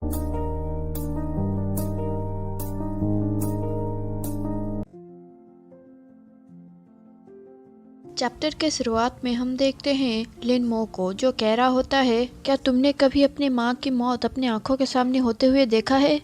Chapter के शुरुआत में हम देखते हैं लिन मो को, जो कह रहा होता है, क्या तुमने कभी अपनी माँ की मौत अपनी आंखों के सामने होते हुए देखा है?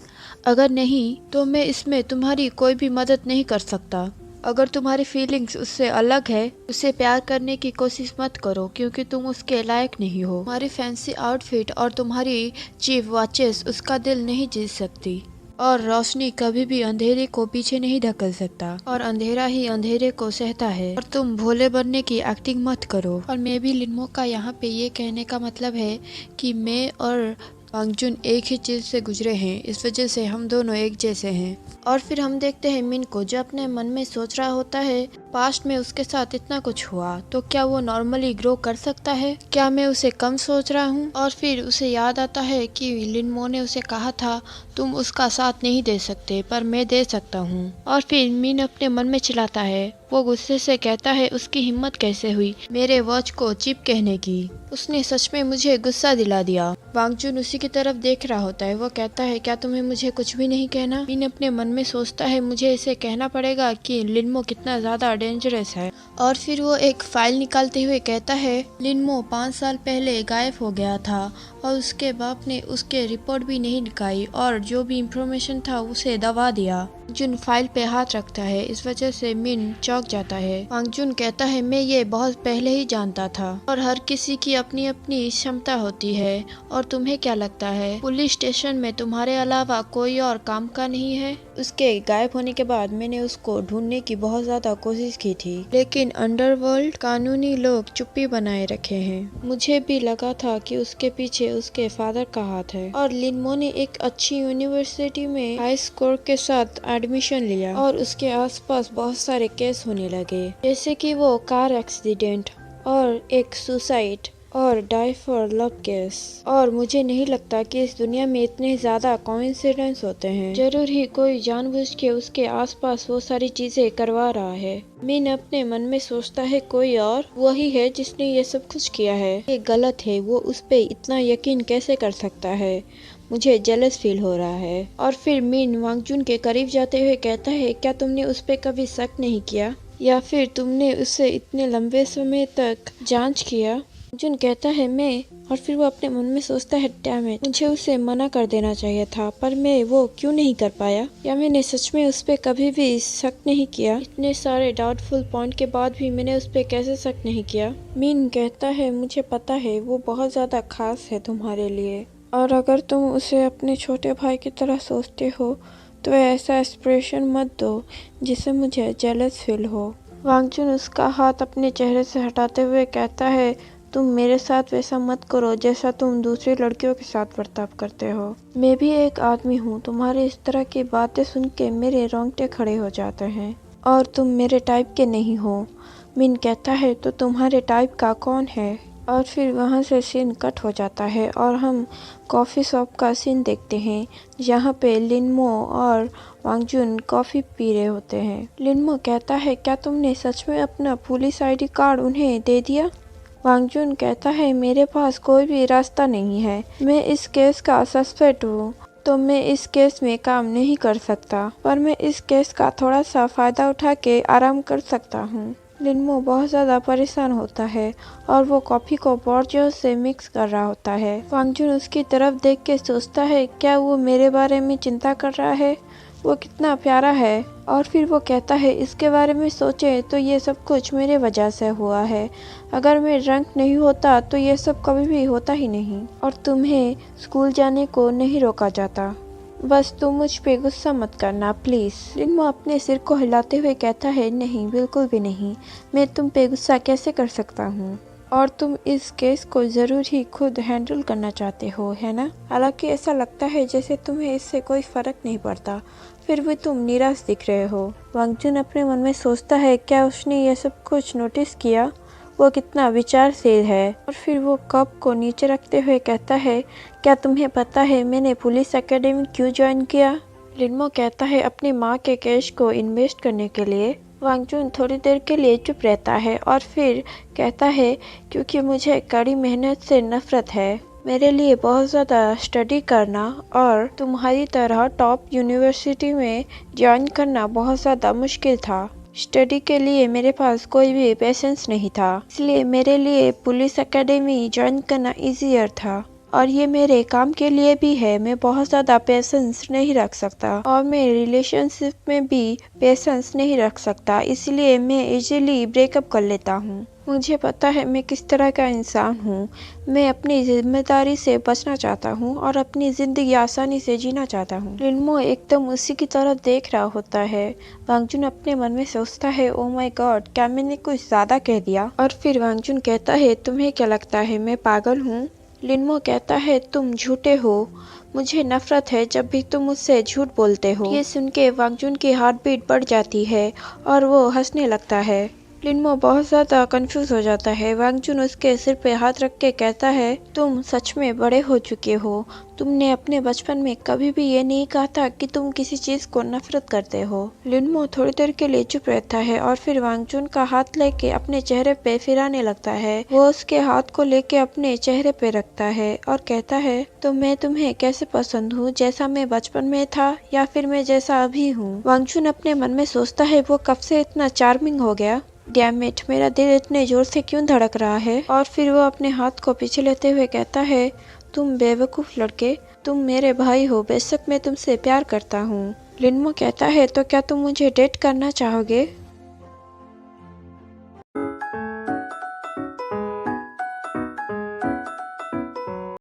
अगर नहीं तो मैं इसमें तुम्हारी कोई भी मदद नहीं कर सकता। अगर तुम्हारी फीलिंग्स उससे अलग है, उसे प्यार करने की कोशिश मत करो, क्योंकि तुम उसके लायक नहीं हो। तुम्हारी फैंसी आउटफिट और तुम्हारी चीप वॉचेस उसका दिल नहीं जीत सकती, और रोशनी कभी भी अंधेरे को पीछे नहीं धकेल सकता, और अंधेरा ही अंधेरे को सहता है। और तुम भोले बनने की एक्टिंग मत करो। और मैं भी लिनमो का यहाँ पे ये कहने का मतलब है कि मैं और वांग जुन एक ही चीज से गुजरे हैं, इस वजह से हम दोनों एक जैसे हैं। और फिर हम देखते हैं मिन को, जो अपने मन में सोच रहा होता है, पास्ट में उसके साथ इतना कुछ हुआ तो क्या वो नॉर्मली ग्रो कर सकता है? क्या मैं उसे कम सोच रहा हूँ? और फिर उसे याद आता है कि लिनमो ने उसे कहा था, तुम उसका साथ नहीं दे सकते पर मैं दे सकता हूँ। और फिर मिन अपने मन में चिल्लाता है, वो गुस्से से कहता है, उसकी हिम्मत कैसे हुई मेरे वॉच को चिप कहने की? उसने सच में मुझे गुस्सा दिला दिया। वांग जुन उसी की तरफ देख रहा होता है। वो कहता है, क्या तुम्हें मुझे कुछ भी नहीं कहना? मिन अपने मन में सोचता है, मुझे इसे कहना पड़ेगा कि लिनमो कितना ज्यादा डेंजरस है। और फिर वो एक फाइल निकालते हुए कहता है, लिनमो 5 साल पहले गायब हो गया था और उसके बाप ने उसके रिपोर्ट भी नहीं दिखाई और जो भी इंफॉर्मेशन था उसे दबा दिया। जुन फाइल पे हाथ रखता है, इस वजह से मिन चौंक जाता है। वांग जुन कहता है, मैं ये बहुत पहले ही जानता था और हर किसी की अपनी अपनी क्षमता होती है। और तुम्हें क्या लगता है पुलिस स्टेशन में तुम्हारे अलावा कोई और काम का नहीं है? उसके गायब होने के बाद मैंने उसको ढूंढने की बहुत ज्यादा कोशिश की थी, लेकिन अंडरवर्ल्ड कानूनी लोग चुप्पी बनाए रखे हैं। मुझे भी लगा था कि उसके पीछे उसके फादर का हाथ है। और लिनमो ने एक अच्छी यूनिवर्सिटी में हाई स्कोर के साथ एडमिशन लिया और उसके आसपास बहुत सारे केस होने लगे, जैसे कि वो कार एक्सीडेंट और एक सुसाइड और डाई फॉर लव केस। और मुझे नहीं लगता कि इस दुनिया में इतने ज्यादा कोइंसिडेंस होते हैं। जरूर ही कोई जानबूझ के उसके आसपास वो सारी चीजें करवा रहा है। मिन अपने मन में सोचता है, कोई और वही है जिसने ये सब कुछ किया है। ये गलत है, वो उस पे इतना यकीन कैसे कर सकता है? मुझे जेलस फील हो रहा है। और फिर मिन वांग जुन के करीब जाते हुए कहता है, क्या तुमने उस पे कभी शक नहीं किया, या फिर तुमने उसे इतने लंबे समय तक जांच किया? जुन कहता है, मैं। और फिर वो अपने मन में सोचता है, डैम इट, मुझे उसे मना कर देना चाहिए था, पर मैं वो क्यों नहीं कर पाया? या मैंने सच में उस पे कभी भी शक नहीं किया? इतने सारे डाउटफुल पॉइंट के बाद भी मैंने उस पे कैसे शक नहीं किया? मिन कहता है, मुझे पता है वो बहुत ज्यादा खास है तुम्हारे लिए, और अगर तुम उसे अपने छोटे भाई की तरह सोचते हो तो ऐसा एक्सप्रेशन मत दो जिससे मुझे जेलस फील हो। वांग जुन उसका हाथ अपने चेहरे से हटाते हुए कहता है, तुम मेरे साथ वैसा मत करो जैसा तुम दूसरी लड़कियों के साथ बर्ताव करते हो। मैं भी एक आदमी हूँ। तुम्हारी इस तरह की बातें सुन के मेरे रोंगटे खड़े हो जाते हैं, और तुम मेरे टाइप के नहीं हो। मिन कहता है, तो तुम्हारे टाइप का कौन है? और फिर वहाँ से सीन कट हो जाता है और हम कॉफ़ी शॉप का सीन देखते हैं, जहाँ पे लिनमो और वांग जुन कॉफ़ी पी रहे होते हैं। लिनमो कहता है, क्या तुमने सच में अपना पुलिस आईडी कार्ड उन्हें दे दिया? वांग जुन कहता है, मेरे पास कोई भी रास्ता नहीं है। मैं इस केस का सस्पेक्ट हूँ, तो मैं इस केस में काम नहीं कर सकता, पर मैं इस केस का थोड़ा सा फायदा उठा के आराम कर सकता हूँ। लिनमो बहुत ज्यादा परेशान होता है और वो कॉफी को बहुत जोर से मिक्स कर रहा होता है। वांग जुन उसकी तरफ देख के सोचता है, क्या वो मेरे बारे में चिंता कर रहा है? वो कितना प्यारा है। और फिर वो कहता है, इसके बारे में सोचे तो ये सब कुछ मेरे वजह से हुआ है। अगर मैं ड्रंक नहीं होता तो ये सब कभी भी होता ही नहीं, और तुम्हें स्कूल जाने को नहीं रोका जाता। बस तुम मुझ पे गुस्सा मत करना प्लीज। लिनमो अपने सिर को हिलाते हुए कहता है, नहीं, बिल्कुल भी नहीं। मैं तुम पे गुस्सा कैसे कर सकता हूँ? और तुम इस केस को जरूर ही खुद हैंडल करना चाहते हो, है ना? हालांकि ऐसा लगता है जैसे तुम्हें इससे कोई फर्क नहीं पड़ता, फिर भी तुम निराश दिख रहे हो। वांग जुन अपने मन में सोचता है, क्या उसने ये सब कुछ नोटिस किया? वो कितना विचारशील है। और फिर वो कप को नीचे रखते हुए कहता है, क्या तुम्हें पता है मैंने पुलिस एकेडमी क्यों ज्वाइन किया? लिनमो कहता है, अपनी माँ के कैश को इन्वेस्ट करने के लिए। वांग जुन थोड़ी देर के लिए चुप रहता है और फिर कहता है, क्योंकि मुझे कड़ी मेहनत से नफरत है। मेरे लिए बहुत ज़्यादा स्टडी करना और तुम्हारी तरह टॉप यूनिवर्सिटी में ज्वाइन करना बहुत ज़्यादा मुश्किल था। स्टडी के लिए मेरे पास कोई भी पेशेंस नहीं था, इसलिए मेरे लिए पुलिस एकेडमी ज्वाइन करना इजियर था। और ये मेरे काम के लिए भी है। मैं बहुत ज़्यादा पेशेंस नहीं रख सकता और मैं रिलेशनशिप में भी पेशेंस नहीं रख सकता, इसलिए मैं इजीली ब्रेकअप कर लेता हूँ। मुझे पता है मैं किस तरह का इंसान हूँ। मैं अपनी जिम्मेदारी से बचना चाहता हूँ और अपनी ज़िंदगी आसानी से जीना चाहता हूँ। लिनमो एकदम उसी की तरफ देख रहा होता है। वांगजुन अपने मन में सोचता है, ओ माय गॉड, क्या मैंने कुछ ज़्यादा कह दिया? और फिर वांगजुन कहता है, तुम्हें क्या लगता है मैं पागल हूँ? लिनमो कहता है, तुम झूठे हो। मुझे नफरत है जब भी तुम मुझसे झूठ बोलते हो। ये सुन के वांगजुन की हार्ट बीट बढ़ जाती है और वो हंसने लगता है। लिनमो बहुत ज़्यादा कंफ्यूज हो जाता है। वांगजुन उसके सिर पे हाथ रख के कहता है, तुम सच में बड़े हो चुके हो। तुमने अपने बचपन में कभी भी ये नहीं कहा था कि तुम किसी चीज़ को नफरत करते हो। लिनमो थोड़ी देर के लिए चुप रहता है और फिर वांगजुन का हाथ लेके अपने चेहरे पे फिराने लगता है। वो उसके हाथ को लेके अपने चेहरे पे रखता है और कहता है, तो मैं तुम्हें कैसे पसंद हूँ, जैसा मैं बचपन में था या फिर मैं जैसा अभी हूँ? वांगजुन अपने मन में सोचता है, वो कब से इतना चार्मिंग हो गया। डैम इट, मेरा दिल इतने जोर से क्यों धड़क रहा है? और फिर वो अपने हाथ को पीछे लेते हुए कहता है, तुम बेवकूफ़ लड़के, तुम मेरे भाई हो, बेशक मैं तुमसे प्यार करता हूँ। लिनमो कहता है, तो क्या तुम मुझे डेट करना चाहोगे?